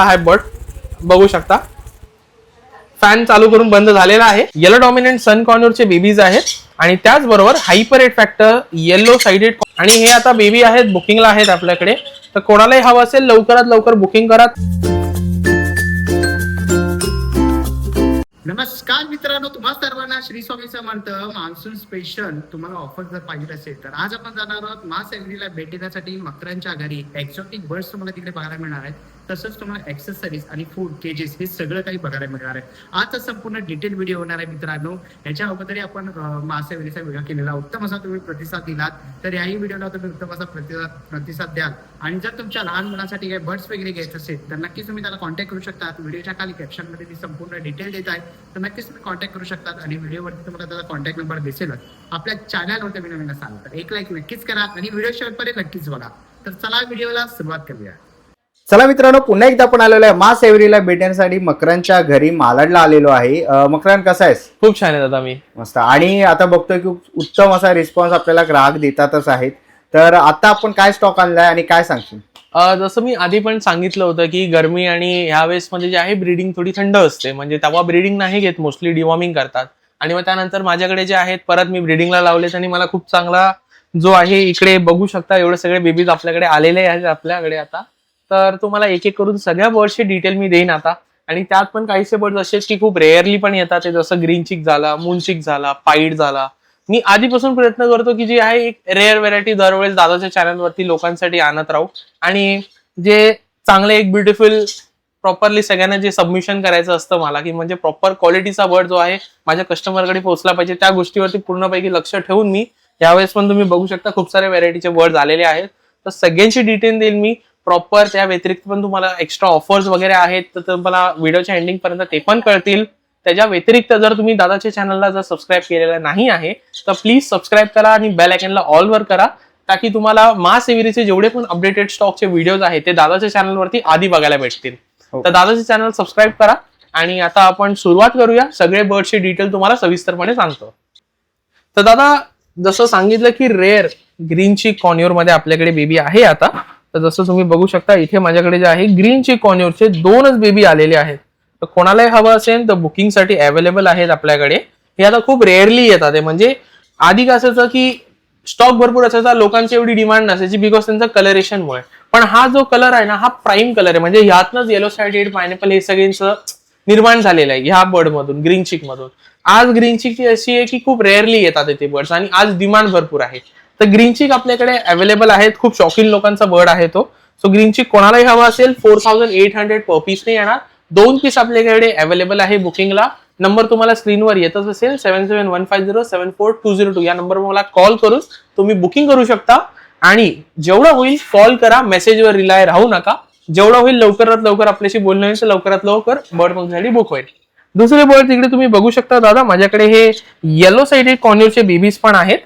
आहे बर्ड बघू शकता. फॅन चालू करून बंद झालेला आहे. येलो डॉमिनंट सन कॉर्नरचे बेबीज आहेत आणि त्याचबरोबर hyper eight factor yellow sided आणि हे आता बेबी आहेत बुकिंगला आहेत आपल्याकडे. तर कोणालाही हवं असेल लवकरात लवकर बुकिंग करा. नमस्कार मित्रांनो, तुम्हा सर्वांना श्री स्वामी समर्थ. मान्सून स्पेशल तुम्हाला ऑफर जर पाहिजे असेल तर आज आपण जाणार आहोत मास एव्हरीला भेट देण्यासाठी. मकरांच्या घरी एक्झॉटिक बर्ड्स तुम्हाला तिकडे बघायला मिळणार आहेत. तसंच तुम्हाला एक्सेसरीज आणि फूड केजेस हे सगळं काही बघायला मिळणार आहे. आजचा संपूर्ण डिटेल व्हिडिओ होणार आहे मित्रांनो. याच्या अगोदरही आपण मास एव्हरीचा व्हिडिओ केलेला, उत्तम असा तुम्ही प्रतिसाद दिलात. तर याही व्हिडिओला तुम्ही उत्तम असा प्रतिसाद द्याल. आणि जर तुमच्या लहान मुलांसाठी काही बर्ड्स वगैरे घ्यायचे असेल तर नक्कीच तुम्ही त्याला कॉन्टॅक्ट करू शकता. व्हिडिओच्या खाली कॅप्शन मध्ये ती संपूर्ण डिटेल देत आहे, तर नक्कीच तुम्ही कॉन्टॅक्ट करू शकतात. आणि व्हिडिओवरती तुम्हाला त्याचा कॉन्टॅक्ट नंबर दिसेल. आपल्या चॅनलवर तुम्ही नवीन असाल तर एक लाईक नक्कीच करा आणि व्हिडिओ शेवटपर्यंत नक्कीच बघा. तर चला व्हिडिओला सुरुवात करूया. चला मित्रांनो, पुन्हा एकदा आपण आलेलो आहे मास एव्हरीला भेटण्यासाठी. मकरांच्या घरी मालाडला आलेलो आहे. मकरान कसा आहेस? खूप छान आहे दादा, मी मस्त. आणि आता बघतोय की उत्तम असा रिस्पॉन्स आपल्याला ग्राहक देतातच आहेत. तर आता आपण काय स्टॉक आणलाय आणि काय सांगशील? जसं मी आधी पण सांगितलं होतं की गरमी आणि ह्या वेळेस मध्ये जे आहे ब्रीडिंग थोडी थंड असते, म्हणजे तेव्हा ब्रीडिंग नाही घेत, मोस्टली डिवॉर्मिंग करतात. आणि मग त्यानंतर माझ्याकडे जे आहेत परत मी ब्रीडिंगला लावलेत आणि मला खूप चांगला जो आहे इकडे बघू शकता एवढे सगळे बेबीज आपल्याकडे आलेले आहेत आपल्याकडे आता. तर तुम्हाला एक एक करून सगळ्या बर्ड्सची डिटेल मी देईन आता. आणि त्यात पण काहीसे बर्ड्स असे की खूप रेअरली पण येतात, जसं ग्रीन चिक झाला, मून चिक झाला, पाईड झाला. मी आधीपासून प्रयत्न करतो की जी आहे एक रेअर व्हेरायटी दरवेळेस दादाच्या चॅनलवरती लोकांसाठी आणत राहू. आणि जे चांगले एक ब्युटिफुल प्रॉपरली सगळ्यांना जे सबमिशन करायचं असतं मला, की म्हणजे प्रॉपर क्वालिटीचा बर्ड जो आहे माझ्या कस्टमरकडे पोहोचला पाहिजे, त्या गोष्टीवरती पूर्णपैकी लक्ष ठेवून मी यावेळेस पण तुम्ही बघू शकता खूप सारे व्हेरायटीचे बर्ड आलेले आहेत. तर सगळ्यांची डिटेल देईल मी प्रॉपर. त्या व्यतिरिक्त पण तुम्हाला एक्स्ट्रा ऑफर्स वगैरे आहेत तर तुम्हाला व्हिडिओच्या एंडिंग पर्यंत ते पण कळतील. त्याच्या व्यतिरिक्त जर तुम्ही दादाच्या चॅनलला जर सबस्क्राईब केलेलं नाही आहे तर प्लीज सबस्क्राईब करा आणि बेल आयकॉनला ऑल वर करा, ताकी तुम्हाला मास एव्हरीचे जेवढे पण अपडेटेड स्टॉकचे व्हिडिओज आहेत ते दादाच्या चॅनलवरती आधी बघायला भेटतील. तर दादाचे चॅनल सबस्क्राईब करा. आणि आता आपण सुरुवात करूया. सगळे बर्डचे डिटेल तुम्हाला सविस्तरपणे सांगतो. तर दादा जसं सांगितलं की रेअर ग्रीन चिक कॉर्न्योर मध्ये आपल्याकडे बेबी आहे आता. तर जसं तुम्ही बघू शकता इथे माझ्याकडे जे आहे ग्रीन चिक कॉर्न्योरचे 2च बेबी आलेले आहेत. तर कोणालाही हवं असेल तर बुकिंगसाठी अवेलेबल आहेत आपल्याकडे. हे आता खूप रेअरली येतात. म्हणजे आधी कसं असायचं की स्टॉक भरपूर असायचा, लोकांची एवढी डिमांड नसायची बिकॉज त्यांचा कलरेशनमुळे. पण हा जो कलर आहे ना हा प्राईम कलर आहे, म्हणजे ह्यातनंच येलो साइडेड पायनॅपल हे सगळ्यांचं निर्माण झालेलं आहे ह्या बर्ड मधून, ग्रीन चिक मधून. आज ग्रीन चिक अशी आहे की खूप रेअरली येतात इथे बर्ड्स आणि आज डिमांड भरपूर आहे. तर ग्रीन चिक आपल्याकडे अवेलेबल आहेत. खूप शौकीन लोकांचा बर्ड आहे तो. सो ग्रीन चिक कोणालाही हवा असेल 4800 पर पीसने येणार. 2 पीस आपल्याकडे अवेलेबल आहे बुकिंगला. नंबर तुम्हाला स्क्रीनवर येतच असेल 7715074202 या नंबरवर मला कॉल करून तुम्ही बुकिंग करू शकता. आणि जेवढं होईल कॉल करा, मेसेजवर रिलाय राहू नका. जेवढं होईल लवकरात लवकर आपल्याशी बोलणं होईल तर लवकरात लवकर बर्ड तुमच्यासाठी बुक होईल. दुसरे बर्ड तिकडे तुम्ही बघू शकता दादा, माझ्याकडे हे येलो साइडेड कॉर्न्योरचे बेबीज पण आहेत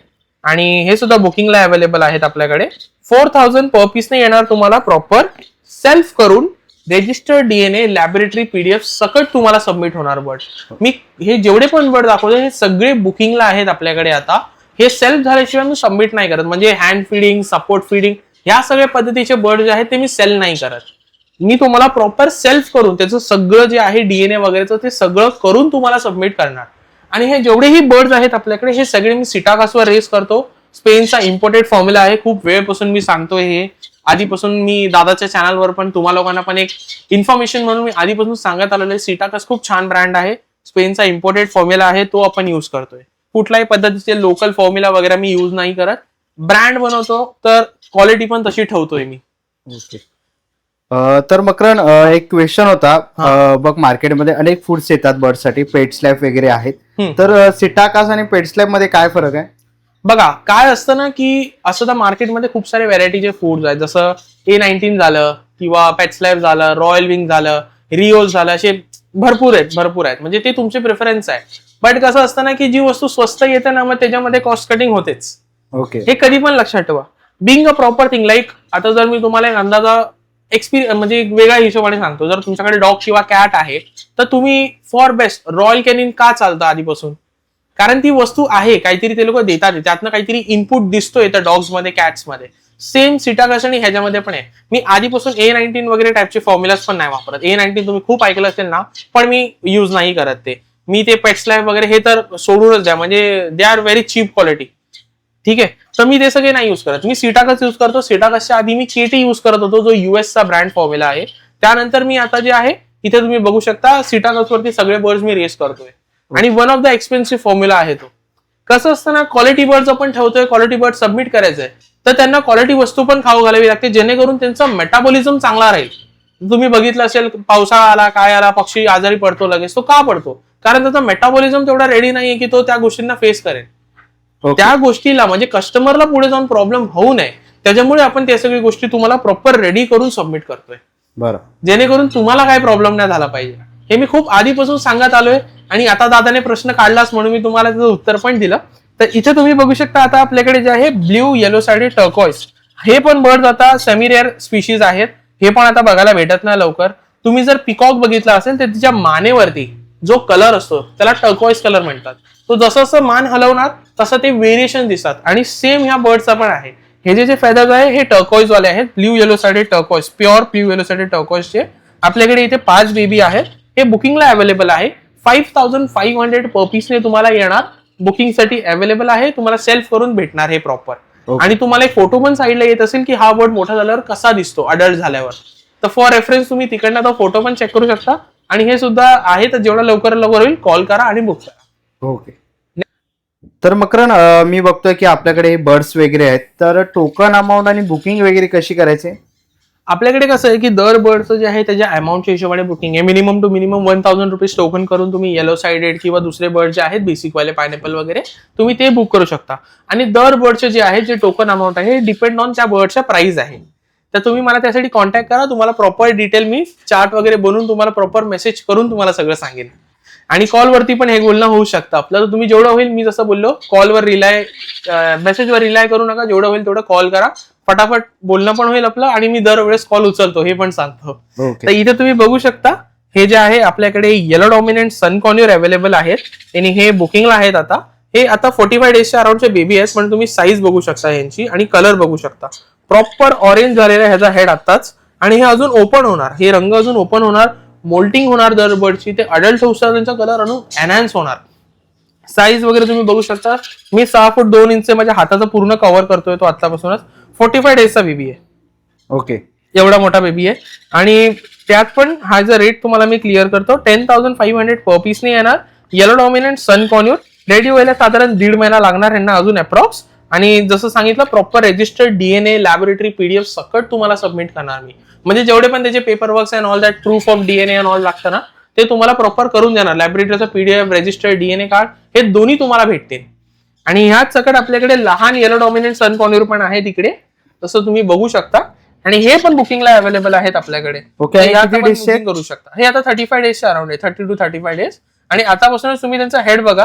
आणि हे सुद्धा बुकिंगला अवेलेबल आहेत आपल्याकडे. 4000 पर पीसने येणार तुम्हाला. प्रॉपर सेल्फ करून रेजिस्टर्ड डीएनए लॅबोरेटरी पीडीएफ सकट तुम्हाला सबमिट होणार बर्ड. मी हे जेवढे पण बर्ड दाखवतो हे सगळे बुकिंगला आहेत आपल्याकडे आता. हे सेल्फ झाल्याशिवाय मी सबमिट नाही करत. म्हणजे हँड फिडिंग, सपोर्ट फिडिंग ह्या सगळ्या पद्धतीचे बर्ड जे आहेत ते मी सेल नाही करत. मी तुम्हाला प्रॉपर सेल्फ करून त्याचं सगळं जे आहे डीएनए वगैरेचं ते सगळं करून तुम्हाला सबमिट करणार. आणि हे जेवढेही बर्ड्स आहेत आपल्याकडे हे सगळे मी सिटाकासवर रेस करतो. स्पेनचा इम्पोर्टेड फॉर्म्युला आहे. खूप वेळपासून मी सांगतोय हे. आधीपासून मी दादाच्या चॅनलवर पण तुम्हाला लोकांना पण एक इन्फॉर्मेशन म्हणून मी आधीपासून सांगत आलेलो आहे. सिटाकास खूप छान ब्रँड आहे. स्पेनचा इम्पोर्टेड फॉर्म्युला आहे, तो आपण युज करतोय. कुठल्याही पद्धतीचे लोकल फॉर्म्युला वगैरे मी युज नाही करत. ब्रँड बनवतो तर क्वालिटी पण तशी ठेवतोय मी. ओके. तर मकरन एक क्वेश्चन होता. बघ मार्केटमध्ये अनेक फूड्स येतात बर्डसाठी, पेट्स लाईफ वगैरे आहेत. तर सिटाकास आणि पेट्स लाईफ मध्ये काय फरक आहे? बघा काय असतं ना की असं तर मार्केटमध्ये खूप सारे व्हेरायटीचे फूड्स आहेत. जसं A19 झालं किंवा पेट्स लाईफ झालं, रॉयल विंग झालं, रिओज झालं, असे भरपूर आहेत. म्हणजे ते तुमचे प्रेफरन्स आहे. बट कसं असतं ना की जी वस्तू स्वस्त येते ना मग त्याच्यामध्ये कॉस्ट कटिंग होतेच. ओके. हे कधी पण लक्षात ठेवा. Being a proper thing like आता जर मी तुम्हाला एक अंदाजा एक्सपिरियन्स म्हणजे एक वेगळ्या हिशोबाने सांगतो. जर तुमच्याकडे डॉग किंवा कॅट आहे तर तुम्ही फॉर बेस्ट रॉयल कॅनिन का चालतं आधीपासून? कारण ती वस्तू आहे, काहीतरी ते लोक देतात, त्यातनं काहीतरी इनपुट दिसतोय त्या डॉग्स मध्ये, कॅट्स मध्ये. सेम सिटाकस आणि ह्याच्यामध्ये पण आहे. मी आधीपासून A19 वगैरे टाईपचे फॉर्म्युलाज पण नाही वापरत. A19 तुम्ही खूप ऐकलं असेल ना, पण मी युज नाही करत ते. मी ते पेट्स लाईफ वगैरे हे तर सोडूनच द्या, म्हणजे they are very cheap quality. ठीक आहे, तर मी ते सगळे नाही युज करत. मी सिटाकस युज करतो. सिटाकसच्या आधी मी KT युज करत होतो, जो US चा ब्रँड फॉर्म्युला आहे. त्यानंतर मी आता जे आहे इथे तुम्ही बघू शकता सिटाकस वरती सगळे बर्ड्स मी रेस करतोय आणि one of the expensive formula आहे तो. कसं असतं ना, क्वालिटी बर्ड्स आपण ठेवतोय, क्वालिटी बर्ड सबमिट करायचंय, तर त्यांना क्वालिटी वस्तू पण खाऊ घालावी लागते, जेणेकरून त्यांचा मेटाबॉलिझम चांगला राहील. तुम्ही बघितलं असेल, पावसाळा आला काय आला, पक्षी आजारी पडतो लगेच. तो का पडतो? कारण त्याचा मेटाबॉलिझम तेवढा रेडी नाहीये की तो त्या गोष्टींना फेस करेल. त्या गोष्टीला म्हणजे कस्टमरला पुढे जाऊन प्रॉब्लेम होऊ नये, त्याच्यामुळे आपण त्या सगळी गोष्टी तुम्हाला प्रॉपर रेडी करून सबमिट करतोय. बरं. जेणेकरून तुम्हाला काय प्रॉब्लेम नाही झाला पाहिजे. हे मी खूप आधीपासून सांगत आलोय आणि आता दादाने प्रश्न काढलाच म्हणून मी तुम्हाला त्याचं उत्तर पण दिलं. तर इथे तुम्ही बघू शकता आता आपल्याकडे जे आहे ब्ल्यू येलो साइडेड टर्कॉइस, हे पण बर्ड आता सेमी रेअर स्पीशीज आहेत. हे पण आता बघायला भेटत नाही लवकर. तुम्ही जर पिकॉक बघितला असेल तर तिच्या मानेवरती जो कलर असतो त्याला टर्कॉइस कलर म्हणतात. तो जसं जसं मान हलवणार तसं ते व्हेरिएशन दिसतात आणि सेम ह्या बर्डचा पण आहे. हे जे फेदर्स आहे हे टर्कॉइस वाले आहेत, blue yellow sided turquoise, pure blue yellow sided टर्कॉइसचे. आपल्याकडे इथे 5 बेबी आहेत. हे बुकिंगला अवेलेबल आहे. 5500 पर पीसने तुम्हाला येणार. बुकिंगसाठी अवेलेबल आहे. तुम्हाला सेल्फ करून भेटणार हे प्रॉपर. आणि तुम्हाला एक फोटो पण साईडला येत असेल की हा बर्ड मोठा झाल्यावर कसा दिसतो अडल्ट झाल्यावर. तर फॉर रेफरन्स तुम्ही तिकडनं तो फोटो पण चेक करू शकता. आणि हे सुद्धा आहे, तर जेवढा लवकर होईल कॉल करा आणि बुक करा. ओके. तर मकरन मी बघतोय की आपल्याकडे बर्ड्स वगैरे आहेत, तर टोकन अमाऊंट आणि बुकिंग वगैरे कशी करायचे? आपल्याकडे कसं आहे की दर बर्डचं जे आहे त्याच्या अमाऊंटच्या हिशोबाने बुकिंग आहे. Minimum to minimum 1000 rupees token करून तुम्ही येलो साइडेड किंवा दुसरे बर्ड जे आहेत बेसिक वाले पायनॅपल वगैरे तुम्ही ते बुक करू शकता. आणि दर बर्डचे जे आहे जे टोकन अमाऊंट आहे डिपेंड ऑन त्या बर्डच्या प्राइस आहे. तर तुम्ही मला त्यासाठी कॉन्टॅक्ट करा. तुम्हाला प्रॉपर डिटेल मी चार्ट वगैरे बनवून तुम्हाला प्रॉपर मेसेज करून तुम्हाला सगळं सांगेन. आणि कॉलवरती पण हे बोलणं होऊ शकतं आपलं. तर तुम्ही जेवढं होईल, मी जसं बोललो, कॉलवर मेसेजवर रिलाय करू नका. जेवढं होईल तेवढं कॉल करा. फटाफट बोलणं पण होईल आपलं आणि मी दरवेळेस कॉल उचलतो हे पण सांगतो. तर इथे तुम्ही बघू शकता हे जे आहे आपल्याकडे येलो डॉमिनंट सन कॉन्युअर अवेलेबल आहेत आणि हे बुकिंगला आहेत. आता हे 45 डेजच्या अराउंडचे बेबी आहेत, पण तुम्ही साईज बघू शकता यांची आणि कलर बघू शकता. प्रॉपर ऑरेंज झालेला ह्याचा हेड आताच. आणि हे अजून ओपन होणार, हे रंग अजून ओपन होणार, मोल्टिंग होणार दर बर्डची. ते अडल्ट होऊन त्यांचा कलर अजून एनहान्स होणार. साईज वगैरे तुम्ही बघू शकता. मी 6 फूट 2 इंच माझ्या हाताचा पूर्ण कव्हर करतोय तो आतापासूनच. 45 डेजचा बेबी आहे. ओके. एवढा मोठा बेबी आहे. आणि त्यात पण हा जो रेट तुम्हाला मी क्लिअर करतो, 10,500 पर पीसने येणार. येलो डॉमिनंट सन कॉन्युअर रेडी व्हायला साधारण 1.5 महिना लागणार यांना अजून अप्रॉक्स. आणि जसं सांगितलं proper registered DNA laboratory PDF सकट तुम्हाला सबमिट करणार मी. म्हणजे जेवढे पण त्याचे paper works and all that proof of DNA and all लागतं ना, ते तुम्हाला प्रॉपर करून देणार. लॅबोरेटरीचा PDF, रजिस्टर्ड DNA कार्ड हे दोन्ही तुम्हाला भेटतील. आणि ह्याच सकट आपल्याकडे लहान येलो डॉमिनंट सन कॉन्युअर पण आहे तिकडे, तसं तुम्ही बघू शकता. आणि हे पण बुकिंगला अवेलेबल आहेत आपल्याकडे. ओके. करू शकता. हे आता 35 डेजच्या अराउंड आहे, 30 to 35 डेज. आणि आतापासूनच तुम्ही त्यांचा हेड बघा,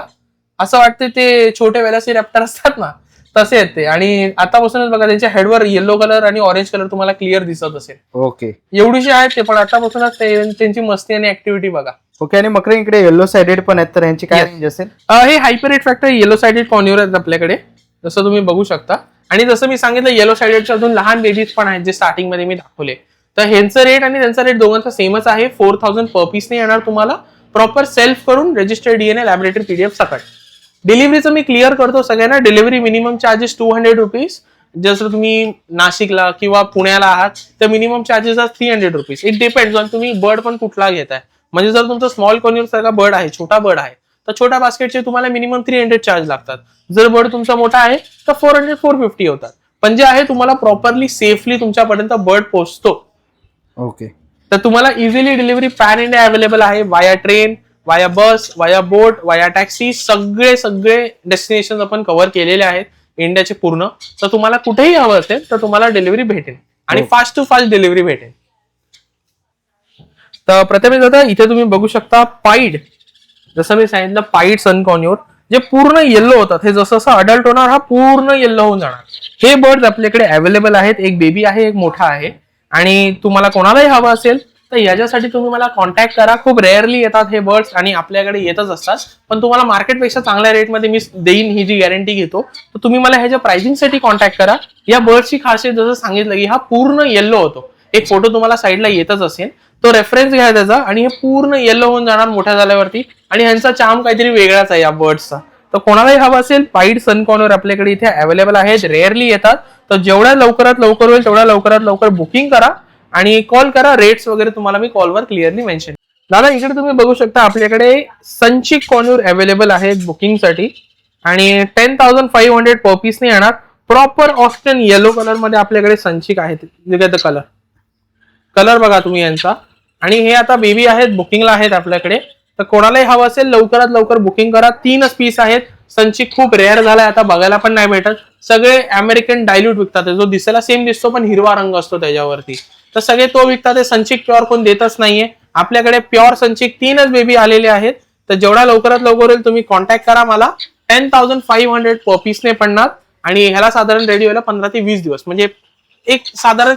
असं वाटतं ते छोटे वेलासिरॅप्टर असतात ना तसे आहेत ते. आणि आतापासूनच बघा त्यांच्या हेडवर येलो कलर आणि ऑरेंज कलर तुम्हाला क्लिअर दिसत असेल. ओके. एवढीशी आहेत ते, पण आतापासूनच त्यांची मस्ती आणि ऍक्टिव्हिटी बघा. ओके. आणि मकरन इकडे येलो साइडेड पण आहेत, तर यांची काय रेंज असेल? हे हायपरेट फॅक्टर येलो साइडेड कॉन्युअर आहेत आपल्याकडे, जसं तुम्ही बघू शकता. आणि जसं मी सांगितलं येलो साइडेडचे अजून लहान बेबीज पण आहेत जे स्टार्टिंग मध्ये मी दाखवले. तर ह्यांचं रेट आणि त्यांचा रेट दोघांचा सेमच आहे. 4000 पर पीसने येणार तुम्हाला. प्रॉपर सेल्फ करून रजिस्टर्ड DNA लॅबोरेटरी PDF सकट. डिलिव्हरीचं मी क्लिअर करतो सगळ्यांना. Delivery minimum charges 200 rupees. जसं तुम्ही नाशिकला किंवा पुण्याला आहात तर minimum charges 300 rupees. It depends on तुम्ही बर्ड पण कुठला घेताय. म्हणजे जर तुमचा स्मॉल कॉन्युअर सारखा बर्ड आहे, छोटा बर्ड आहे, तर छोट्या बास्केटचे तुम्हाला मिनिमम 300 चार्ज लागतात. जर बर्ड तुमचा मोठा आहे तर 400-450 होतात. पण जे आहे तुम्हाला प्रॉपरली सेफली तुमच्यापर्यंत बर्ड पोहोचतो. ओके. तर तुम्हाला easily delivery pan India available आहे. वाया ट्रेन, वाया बस, वाया बोट, वाया टॅक्सी, सगळे डेस्टिनेशन आपण कव्हर केलेले आहेत इंडियाचे पूर्ण. तर तुम्हाला कुठेही हवं असेल तर तुम्हाला डिलिव्हरी भेटेल आणि फास्ट टू फास्ट डिलिव्हरी भेटेल. तर प्रथमेश दादा इथे तुम्ही बघू शकता पाईड, जसं मी सांगितलं पाईड सन कॉन्युअर जे पूर्ण येल्लो होतात. हे जसं जसं अडल्ट होणार हा पूर्ण येल्लो होऊन जाणार. हे बर्ड आपल्याकडे अवेलेबल आहेत. एक बेबी आहे, एक मोठा आहे. आणि तुम्हाला कोणालाही हवं असेल तर याच्यासाठी तुम्ही मला कॉन्टॅक्ट करा. खूप रेअरली येतात हे बर्ड्स आणि आपल्याकडे येतच असतात, पण तुम्हाला मार्केटपेक्षा चांगल्या रेटमध्ये मी देईन ही जी गॅरंटी घेतो. तर तुम्ही मला ह्याच्या प्राइसिंगसाठी कॉन्टॅक्ट करा. या बर्ड्सची खासियत जसं सांगितलं की हा पूर्ण येल्लो होतो. एक फोटो तुम्हाला साईडला येतच असेल, तो रेफरन्स घ्या त्याचा, आणि हे पूर्ण येल्लो होऊन जाणार मोठ्या झाल्यावरती. आणि ह्यांचा चार्म काहीतरी वेगळाच आहे या बर्ड्सचा. तर कोणालाही हवा असेल, व्हाईट सन कॉर्नर आपल्याकडे इथे अवेलेबल आहेत, रेअरली येतात. तर जेवढ्या लवकरात लवकर होईल तेवढ्या लवकरात लवकर बुकिंग करा आणि कॉल करा. रेट्स वगैरे तुम्हाला मी कॉलवर क्लिअरली मेन्शन. दादा इकडे तुम्ही बघू शकता आपल्याकडे संचिक कॉर्नर अवेलेबल आहेत बुकिंगसाठी, आणि 10,500 पर पीसने येणार. प्रॉपर ऑस्ट्रेन येलो कलर मध्ये आपल्याकडे संचिक आहेत. कलर बघा तुम्ही यांचा. आणि हे आता बेबी आहेत, बुकिंगला आहेत आपल्याकडे. तर कोणालाही हवं असेल लवकरात लवकर बुकिंग करा. 3च पीस आहेत. संचिक खूप रेअर झालाय, आता बघायला पण नाही भेटत. सगळे अमेरिकन डायल्यूट विकतात, जो दिसायला सेम दिसतो पण हिरवा रंग असतो त्याच्यावरती. तर सगळे तो विकतात. ते संचिक प्युअर कोण देतच नाहीये. आपल्याकडे प्युअर संचिक 3च बेबी आलेले आहेत. तर जेवढा लवकरात लवकर होईल तुम्ही कॉन्टॅक्ट करा मला. 10,500 पर पीसने पडणार, आणि ह्याला साधारण रेडी व्हायला 15 ते 20 दिवस, म्हणजे एक साधारण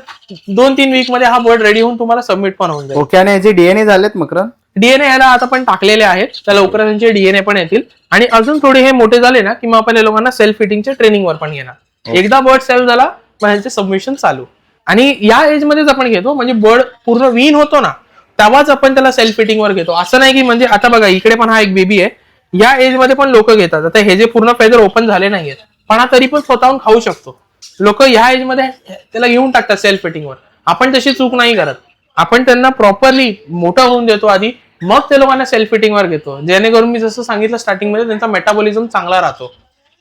2-3 वीक मध्ये हा बर्ड रेडी होऊन तुम्हाला सबमिट पण होऊन जाईल. ओके. आणि याचे डीएनए झालेत मकरन? डीएनए याला आता पण टाकलेले आहेत, तर लवकरच त्यांचे डीएनए पण येतील. आणि अजून थोडे हे मोठे झाले ना की मग आपण या लोकांना सेल्फ फिटिंगच्या ट्रेनिंगवर पण येणार. एकदा बर्ड सेल्फ झाला मग ह्यांचे सबमिशन चालू. आणि या एज मध्येच आपण घेतो, म्हणजे बर्ड पूर्ण वीन होतो ना तेव्हाच आपण त्याला सेल्फ फिटिंगवर घेतो. असं नाही की म्हणजे आता बघा इकडे पण हा एक बेबी आहे, या एज मध्ये पण लोक घेतात. आता हे जे पूर्ण फेदर ओपन झाले नाहीयेत, पण हा तरी पण स्वतःहून खाऊ शकतो. लोक ह्या एज मध्ये त्याला घेऊन टाकतात सेल्फ फिटिंगवर. आपण तशी चूक नाही करत. आपण त्यांना प्रॉपरली मोठं होऊन देतो आधी, मग ते लोकांना सेल्फ फिटिंगवर घेतो, जेणेकरून मी जसं सांगितलं स्टार्टिंग मध्ये त्यांचा मेटाबॉलिझम चांगला राहतो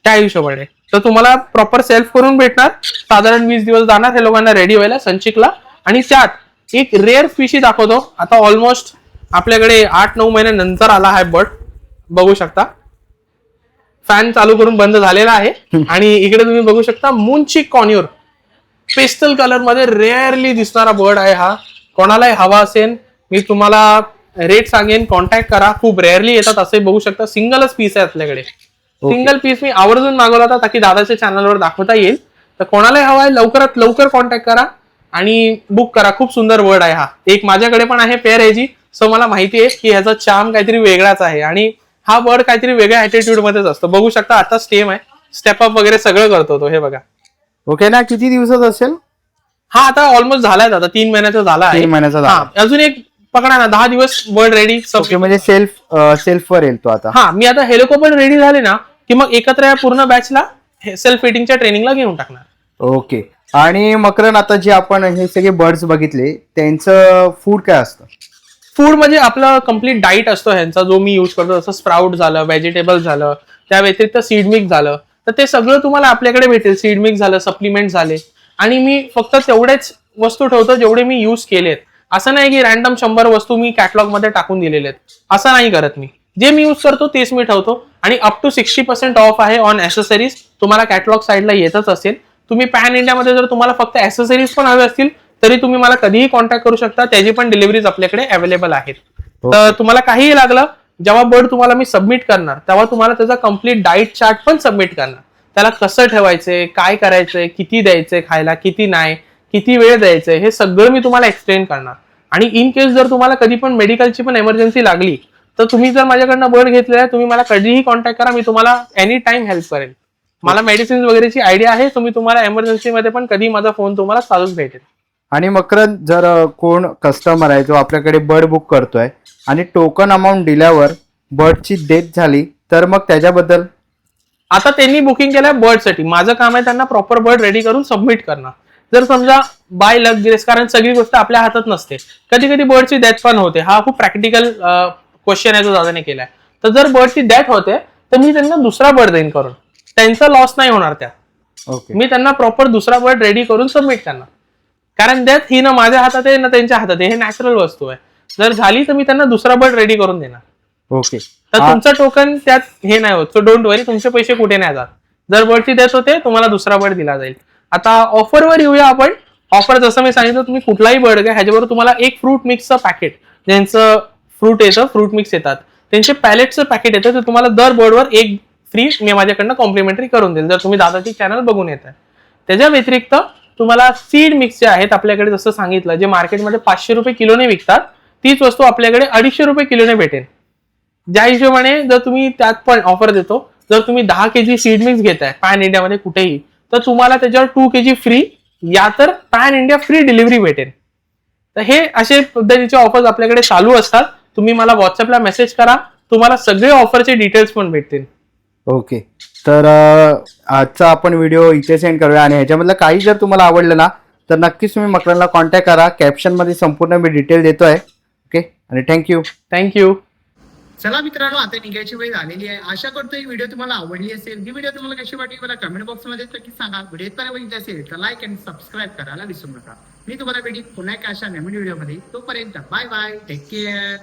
त्या हिशोबाने. तर तुम्हाला प्रॉपर सेल्फ करून भेटणार. साधारण 20 दिवस जाणार हे लोकांना रेडी व्हायला संचिकला. आणि त्यात एक रेअर फिशी दाखवतो. आता ऑलमोस्ट आपल्याकडे 8-9 महिन्यानंतर आला हा बर्ड. बघू शकता फॅन चालू करून बंद झालेला आहे. आणि इकडे तुम्ही बघू शकता मूनचिक कॉर्न्यूर पेस्टल कलर मध्ये रेअरली दिसणारा बर्ड आहे हा. कोणालाही हवा असेल मी तुम्हाला रेट सांगेन, कॉन्टॅक्ट करा. खूप रेअरली येतात असे बघू शकता. सिंगलच पीस आहे आपल्याकडे. सिंगल पीस मी आवर्जून मागवला होता ताकी दादाच्या चॅनलवर दाखवता येईल. तर कोणालाही हवा आहे लवकरात लवकर कॉन्टॅक्ट करा आणि बुक करा. खूप सुंदर बर्ड आहे हा. एक माझ्याकडे पण आहे पेअर ह्याची, सो मला माहिती आहे की ह्याचा चार्म काहीतरी वेगळाच आहे. आणि हा बर्ड काहीतरी वेगळ्या ऍटिट्यूड मध्येच असतो. बघू शकता आता स्टेम आहे, स्टेप अप वगैरे सगळं करतो तो. हे बघा. ओके ना. किती दिवसात असेल हा? आता ऑलमोस्ट झालाय दादा, 3 महिन्याचा झाला आहे. 3 महिन्याचा झाला. अजून एक पकडा ना, 10 दिवस बर्ड रेडी. ओके. म्हणजे सेल्फ वर येईल तो आता. हा, मी आता हेलिको पण रेडी झाले ना की मग एकत्र या पूर्ण बॅचला सेल्फ फिटिंगच्या ट्रेनिंगला घेऊन टाकणार. ओके. आणि मकरन आता जे आपण हे सगळे बर्ड्स बघितले त्यांचं फूड काय असतं? फूड म्हणजे आपलं कम्प्लीट डाईट असतो ह्यांचा, जो मी यूज करतो. जसं स्प्राउट झालं, व्हेजिटेबल झालं, त्या व्यतिरिक्त सीड मिक्स झालं, तर ते सगळं तुम्हाला आपल्याकडे भेटेल. सीड मिक्स झालं, सप्लिमेंट झाले. आणि मी फक्त तेवढेच वस्तू ठेवतो जेवढे मी यूज केलेत. असं नाही की रॅन्डम 100 वस्तू मी कॅटलॉग मध्ये टाकून दिलेले आहेत, असं नाही करत मी. जे मी यूज करतो तेच मी ठेवतो. आणि अप टू 60% ऑफ आहे ऑन ऍसेसरीज. तुम्हाला कॅटलॉग साईडला येतच असेल. तुम्ही पॅन इंडियामध्ये जर तुम्हाला फक्त ऍसेसरीज पण हवे असतील तरी तुम्ही मला कधीही कॉन्टॅक्ट करू शकता. त्याची पण डिलिव्हरीज आपल्याकडे अवेलेबल आहेत. तर तुम्हाला काहीही लागलं, जेव्हा बर्ड तुम्हाला मी सबमिट करणार तेव्हा तुम्हाला त्याचा कम्प्लीट डाईट चार्ट पण सबमिट करणार. त्याला कसं ठेवायचंय, काय करायचंय, किती द्यायचंय खायला, किती नाही, किती वेळ द्यायचंय, हे सगळं मी तुम्हाला एक्सप्लेन करणार. आणि इन केस जर तुम्हाला कधी पण मेडिकलची पण एमर्जन्सी लागली तर तुम्ही जर माझ्याकडनं बर्ड घेतलेला आहे, तुम्ही मला कधीही कॉन्टॅक्ट करा. मी तुम्हाला एनी टाइम हेल्प करेन. मला मेडिसिन वगैरेची आयडिया आहे. तुम्ही तुम्हाला एमर्जन्सीमध्ये पण कधी माझा फोन तुम्हाला चालूच भेटेल. आणि मकरन जर कोण कस्टमर आहे जो आपल्याकडे बर्ड बुक करतोय आणि टोकन अमाऊंट दिल्यावर बर्डची डेथ झाली तर मग त्याच्याबद्दल? आता त्यांनी बुकिंग केलंय बर्डसाठी, माझं काम आहे त्यांना प्रॉपर बर्ड रेडी करून सबमिट करणं. जर समजा बाय लक गिरेस, कारण सगळी गोष्ट आपल्या हातात नसते, कधी कधी बर्डची डेथ पण होते. हा खूप प्रॅक्टिकल क्वेश्चन आहे जो दादाने केलाय. तर जर बर्डची डेथ होते तर मी त्यांना दुसरा बर्ड देईन करून, त्यांचा लॉस नाही होणार त्यात. ओके. मी त्यांना प्रॉपर दुसरा बर्ड रेडी करून सबमिट करणार. कारण डेथ ही ना माझ्या हातात आहे ना त्यांच्या हातात आहे, हे नॅचरल वस्तू आहे. जर झाली तर मी त्यांना दुसरा बर्ड रेडी करून देणार. ओके. तर तुमचं टोकन त्यात हे नाही होत, सो डोंट वरी. तुमचे पैसे कुठे नाही जात. जर बर्डची डेथ होते तुम्हाला दुसरा बर्ड दिला जाईल. आता ऑफरवर येऊया आपण. ऑफर जसं मी सांगितलं, तुम्ही कुठलाही बर्ड घ्या, ह्याच्याबरोबर तुम्हाला एक फ्रूट मिक्सचं पॅकेट, ज्यांचं फ्रूट येतं, फ्रूट मिक्स येतात, त्यांचे पॅलेटचं पॅकेट येतं. तर तुम्हाला दर बर्डवर एक फ्री मी माझ्याकडनं कॉम्प्लिमेंटरी करून देईल जर तुम्ही दादाची चॅनल बघून येत आहे. त्याच्या व्यतिरिक्त तुम्हाला सीड मिक्स जे आहेत आपल्याकडे जसं सांगितलं, जे मार्केटमध्ये 500 रुपये किलोने विकतात, तीच वस्तू आपल्याकडे 250 रुपये किलोने भेटेल. ज्या हिशोबाने जर तुम्ही त्यात पण ऑफर देतो, जर तुम्ही 10 kg सीड मिक्स घेताय पॅन इंडियामध्ये कुठेही, तर तुम्हाला त्याच्यावर 2 kg फ्री या तर पॅन इंडिया फ्री डिलिव्हरी भेटेल. तर हे असे पद्धतीचे ऑफर्स आपल्याकडे चालू असतात. तुम्ही मला व्हॉट्सअपला मेसेज करा, तुम्हाला सगळे ऑफरचे डिटेल्स पण भेटतील. ओके, तर आजचा आपण व्हिडिओ इथे सेंड करूया आणि ह्याच्यामधलं काही जर तुम्हाला आवडलं ना तर नक्कीच तुम्ही मकरनला कॉन्टॅक्ट करा. कॅप्शनमध्ये संपूर्ण मी डिटेल देतोय. ओके, आणि थँक्यू. थँक्यू. चला मित्रांनो, आता निघायची वेळ झालेली आहे. आशा करतो ही व्हिडिओ तुम्हाला आवडली असेल. ही व्हिडिओ तुम्हाला कशी वाटली मला कमेंट बॉक्समध्ये नक्की सांगा. व्हिडिओ बघितली असेल तर लाईक आणि सबस्क्राईब करायला विसरू नका. मी तुम्हाला भेटेन पुन्हा एका अशा नवीन व्हिडिओमध्ये. तोपर्यंत बाय बाय, टेक केअर.